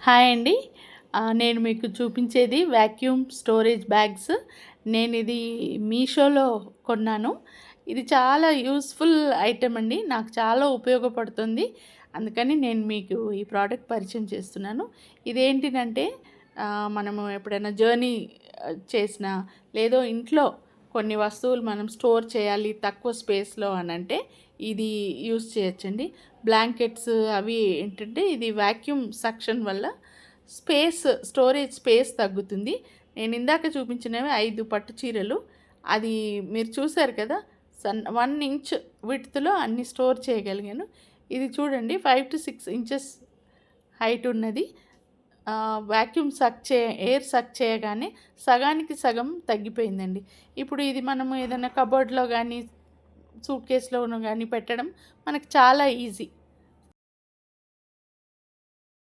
Hi అండి. నేను మీకు చూపించేది వాక్యూమ్ స్టోరేజ్ బ్యాగ్స్. నేనిది మీషోలో కొన్నాను. ఇది చాలా యూజ్‌ఫుల్ ఐటెమ్ అండి. నాకు చాలా ఉపయోగపడుతుంది. అందుకని నేను మీకు ఈ ప్రోడక్ట్ పరిచయం చేస్తున్నాను. ఇదేంటిదంటే మనము ఎప్పుడైనా జర్నీ చేసినా, లేదో ఇంట్లో కొన్ని వస్తువులు మనం స్టోర్ చేయాలి తక్కువ స్పేస్‌లో అనంటే ఇది యూజ్ చేయొచ్చండి. బ్లాంకెట్స్ అవి ఏంటంటే ఇది వాక్యూమ్ సక్షన్ వల్ల స్టోరేజ్ స్పేస్ తగ్గుతుంది. నేను ఇందాక చూపించినవి 5 పట్టు చీరలు. అది మీరు చూసారు కదా! 1 ఇంచ్ విడ్త్‌లో అన్నీ స్టోర్ చేయగలిగాను. ఇది చూడండి 5-6 ఇంచెస్ హైట్ ఉన్నది. వాక్యూమ్ ఎయిర్ సక్ చేయగానే సగానికి సగం తగ్గిపోయిందండి. ఇప్పుడు ఇది మనము ఏదైనా కబోర్డ్‌లో గానీ, సూట్ కేస్‌లోను గానీ పెట్టడం మనకు చాలా ఈజీ.